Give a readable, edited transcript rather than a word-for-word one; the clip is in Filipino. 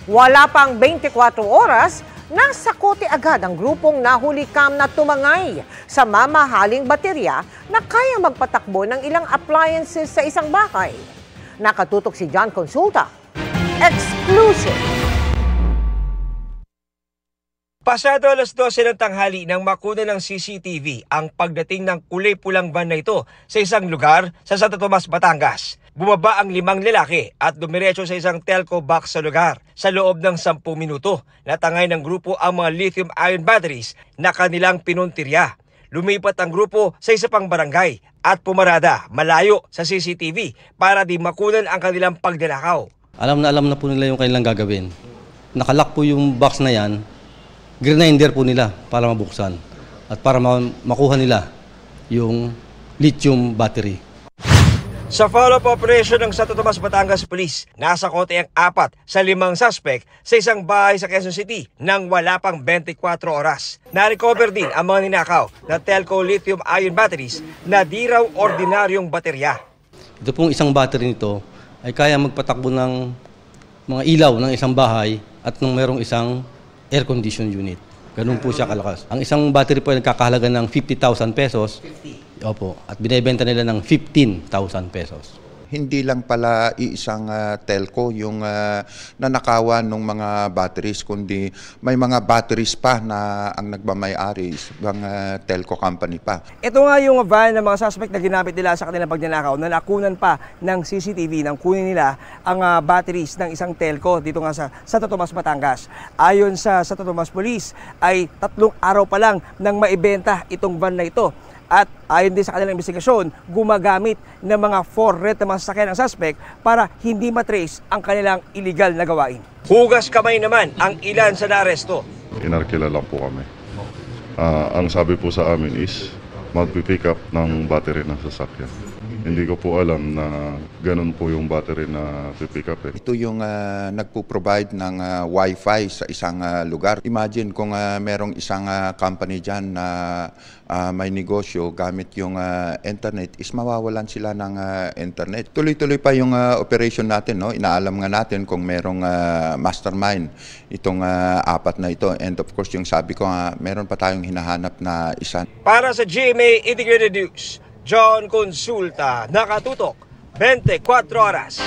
Wala pang 24 oras, nasakote agad ang grupong nahulikam na tumangay sa mamahaling baterya na kaya magpatakbo ng ilang appliances sa isang bahay. Nakatutok si John Consulta. Exclusive! Pasado alas 12 ng tanghali nang makuna ng CCTV ang pagdating ng kulay pulang van na ito sa isang lugar sa Santo Tomas, Batangas. Bumaba ang 5 lalaki at dumiretso sa isang telco box sa lugar. Sa loob ng 10 minuto, natangay ng grupo ang mga lithium-ion batteries na kanilang pinuntirya. Lumipat ang grupo sa isa pang barangay at pumarada malayo sa CCTV para di makunan ang kanilang pagdalakaw. Alam na po nila yung kanilang gagawin. Nakalock po yung box na yan. Grinder po nila para mabuksan at para makuha nila yung lithium battery. Sa follow-up operation ng Santo Tomas, Batangas Police, nasa kote ang 4 sa 5 suspect sa isang bahay sa Quezon City nang wala pang 24 oras. Na-recover din ang mga ninakaw na telco lithium-ion batteries na di raw ordinaryong baterya. Ito pong isang battery nito ay kaya magpatakbo ng mga ilaw ng isang bahay at nung merong isang air condition unit. Ganun po siya kalakas. Ang isang battery po ay nagkakahalaga ng 50,000 pesos. 50. Opo. At binibenta nila ng 15,000 pesos. Hindi lang pala iisang telco yung nanakawan ng mga batteries, kundi may mga batteries pa na ang nagmamay-ari ibang telco company pa. Ito nga yung van ng mga suspect na ginamit nila sa kanilang pagnanakaw na nakunan pa ng CCTV nang kunin nila ang batteries ng isang telco dito nga sa Santo Tomas, Batangas. Ayon sa Santo Tomas Police ay 3 araw pa lang nang maibenta itong van na ito. At ayon din sa kanilang investigasyon, gumagamit ng mga for-rent na mga sasakyan ng suspect para hindi matrace ang kanilang illegal na gawain. Hugas kamay naman ang ilan sa naaresto. Inarkila lang po kami. Ang sabi po sa amin is mag-pick up ng battery ng sasakyan. Hindi ko po alam na ganun po yung battery na pick up. Ito yung nagpo-provide ng Wi-Fi sa isang lugar. Imagine kung merong isang company dyan na may negosyo gamit yung internet, is mawawalan sila ng internet. Tuloy-tuloy pa yung operation natin. No? Inaalam nga natin kung merong mastermind itong 4 na ito. And of course, yung sabi ko, meron pa tayong hinahanap na isa. Para sa GMA Integrated News, John Consulta, nakatutok 24 oras.